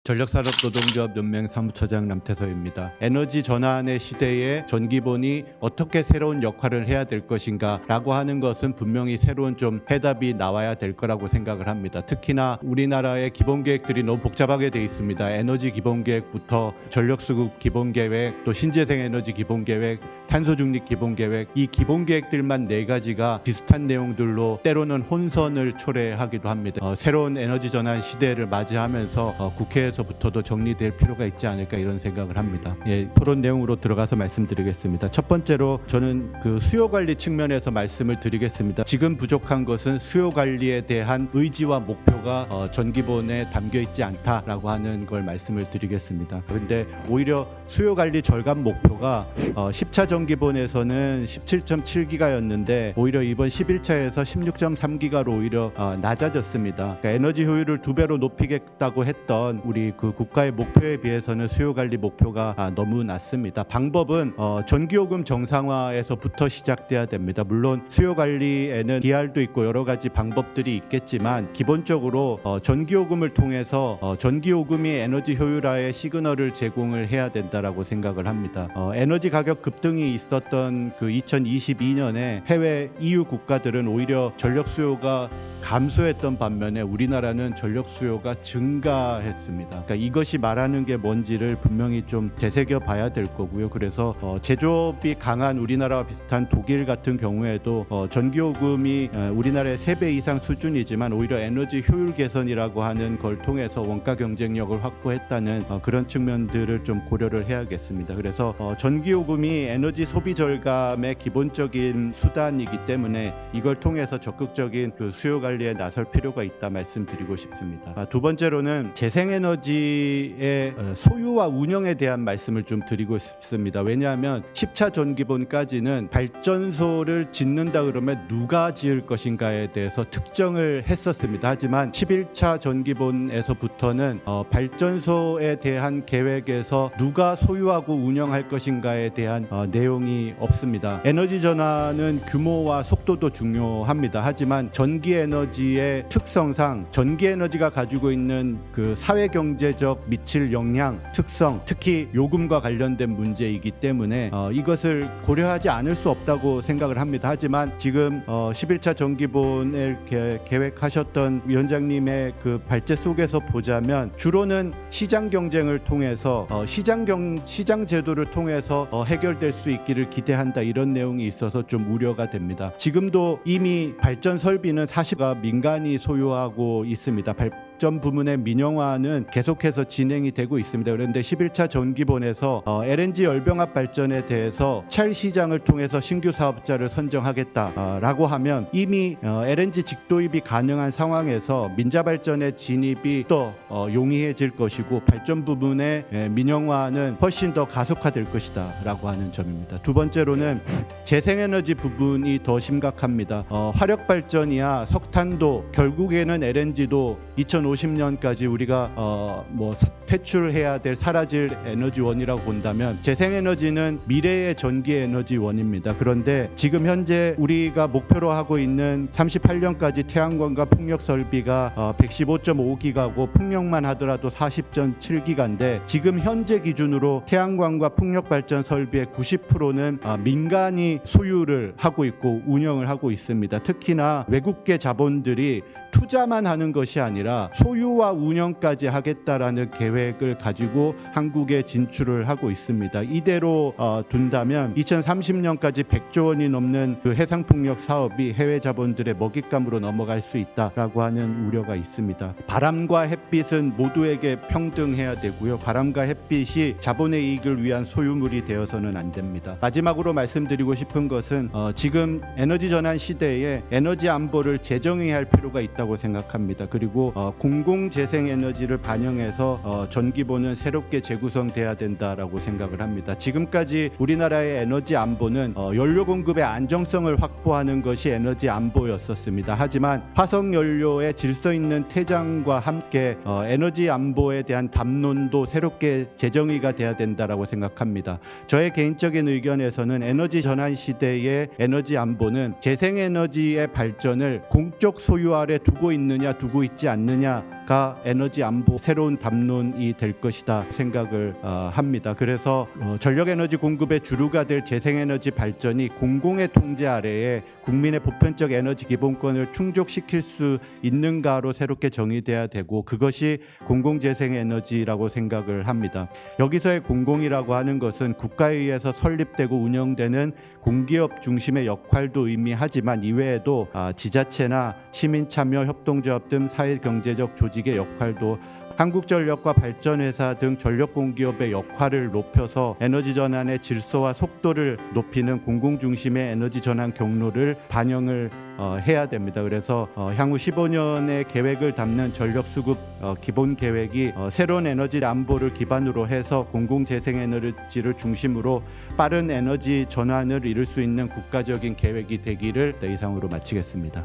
전력산업노동조합 연맹 사무처장 남태서입니다. 에너지 전환의 시대에 전기본이 어떻게 새로운 역할을 해야 될 것인가 라고 하는 것은 분명히 새로운 좀 해답이 나와야 될 거라고 생각을 합니다. 특히나 우리나라의 기본계획들이 너무 복잡하게 돼 있습니다. 에너지 기본계획부터 전력수급 기본계획, 또 신재생에너지 기본계획, 탄소중립 기본계획, 이 기본계획들만 4가지가 비슷한 내용들로 때로는 혼선을 초래하기도 합니다. 새로운 에너지 전환 시대를 맞이하면서 국회에서부터도 정리될 필요가 있지 않을까 이런 생각을 합니다. 토론 내용으로 들어가서 말씀드리겠습니다. 첫 번째로 저는 수요 관리 측면에서 말씀을 드리겠습니다. 지금 부족한 것은 수요 관리에 대한 의지와 목표가 전기본에 담겨 있지 않다라고 하는 걸 말씀을 드리겠습니다. 그런데 오히려 수요 관리 절감 목표가 10차 전기본에서는 17.7기가였는데 오히려 이번 11차에서 16.3기가로 오히려 낮아졌습니다. 그러니까 에너지 효율을 2배로 높이겠다고 했던 우리 국가의 목표에 비해서는 수요 관리 목표가 너무 낮습니다. 방법은 전기요금 정상화에서부터 시작돼야 됩니다. 물론 수요 관리에는 DR도 있고 여러 가지 방법들이 있겠지만 기본적으로 전기요금을 통해서 전기요금이 에너지 효율화의 시그널을 제공을 해야 된다라고 생각을 합니다. 에너지 가격 급등이 있었던 2022년에 해외 EU 국가들은 오히려 전력 수요가 감소했던 반면에 우리나라는 전력 수요가 증가했습니다. 그러니까 이것이 말하는 게 뭔지를 분명히 좀 되새겨 봐야 될 거고요. 그래서 제조업이 강한 우리나라와 비슷한 독일 같은 경우에도 전기요금이 우리나라의 3배 이상 수준이지만 오히려 에너지 효율 개선이라고 하는 걸 통해서 원가 경쟁력을 확보했다는 그런 측면들을 좀 고려를 해야겠습니다. 그래서 전기요금이 에너지 소비 절감의 기본적인 수단이기 때문에 이걸 통해서 적극적인 수요 관리에 나설 필요가 있다 말씀드리고 싶습니다. 두 번째로는 재생에너지의 소유와 운영에 대한 말씀을 좀 드리고 싶습니다. 왜냐하면 10차 전기본까지는 발전소를 짓는다 그러면 누가 지을 것인가에 대해서 특정을 했었습니다. 하지만 11차 전기본에서부터는 발전소에 대한 계획에서 누가 소유하고 운영할 것인가에 대한 내용이 없습니다. 에너지 전환은 규모와 속도도 중요합니다. 하지만 전기 에너지의 특성상 전기 에너지가 가지고 있는 사회 경제적 미칠 영향, 특성, 특히 요금과 관련된 문제이기 때문에 이것을 고려하지 않을 수 없다고 생각을 합니다. 하지만 지금 11차 전기본을 계획하셨던 위원장님의 발제 속에서 보자면 주로는 시장 경쟁을 통해서 시장 제도를 통해서 해결될 수 있기를 기대한다 이런 내용이 있어서 좀 우려가 됩니다. 지금도 이미 발전 설비는 40가 민간이 소유하고 있습니다. 발전 부문의 민영화는 계속해서 진행이 되고 있습니다. 그런데 11차 전기본에서 LNG 열병합 발전에 대해서 찰 시장을 통해서 신규 사업자를 선정하겠다라고 하면 이미 LNG 직도입이 가능한 상황에서 민자발전의 진입이 또 용이해질 것이고 발전 부문의 민영화는 훨씬 더 가속화될 것이다 라고 하는 점입니다. 두 번째로는 재생에너지 부분이 더 심각합니다. 화력발전이야 석탄도 결국에는 LNG도 2050년까지 우리가 퇴출해야 될 사라질 에너지원이라고 본다면 재생에너지는 미래의 전기에너지원입니다. 그런데 지금 현재 우리가 목표로 하고 있는 38년까지 태양광과 풍력 설비가 115.5기가고 풍력만 하더라도 40.7기가인데 지금 현재 기준으로 태양광과 풍력 발전 설비의 90%는 민간이 소유를 하고 있고 운영을 하고 있습니다. 특히나 외국계 자본들이 투자만 하는 것이 아니라 소유와 운영까지 하겠다라는 계획을 가지고 한국에 진출을 하고 있습니다. 이대로 둔다면 2030년까지 100조 원이 넘는 해상풍력 사업이 해외 자본들의 먹잇감으로 넘어갈 수 있다라고 하는 우려가 있습니다. 바람과 햇빛은 모두에게 평등해야 되고요. 바람과 햇빛이 자본의 이익을 위한 소유물이 되어서는 안 됩니다. 마지막으로 말씀드리고 싶은 것은 지금 에너지 전환 시대에 에너지 안보를 재정의할 필요가 있다고 생각합니다. 그리고 공공재생에너지를 반영해서 전기본은 새롭게 재구성돼야 된다라고 생각을 합니다. 지금까지 우리나라의 에너지 안보는 연료 공급의 안정성을 확보하는 것이 에너지 안보였었습니다. 하지만 화석연료의 질서 있는 퇴장과 함께 에너지 안보에 대한 담론도 새롭게 재정의가 돼야 된다라고 생각합니다. 저의 개인적인 의견에서는 에너지 전환 시대의 에너지 안보는 재생에너지의 발전을 공적 소유 아래 두고 있느냐 두고 있지 않느냐 하나가 에너지 안보 새로운 담론이 될 것이다 생각을 합니다. 그래서 전력 에너지 공급의 주류가 될 재생에너지 발전이 공공의 통제 아래에 국민의 보편적 에너지 기본권을 충족시킬 수 있는가로 새롭게 정의돼야 되고, 그것이 공공재생에너지라고 생각을 합니다. 여기서의 공공이라고 하는 것은 국가에 의해서 설립되고 운영되는 공기업 중심의 역할도 의미하지만, 이외에도 지자체나 시민참여협동조합 등 사회경제적 조직의 역할도, 한국전력과 발전회사 등 전력공기업의 역할을 높여서 에너지 전환의 질서와 속도를 높이는 공공중심의 에너지 전환 경로를 반영을 해야 됩니다. 그래서 향후 15년의 계획을 담는 전력수급 기본계획이 새로운 에너지 안보를 기반으로 해서 공공재생에너지를 중심으로 빠른 에너지 전환을 이룰 수 있는 국가적인 계획이 되기를 이상으로 마치겠습니다.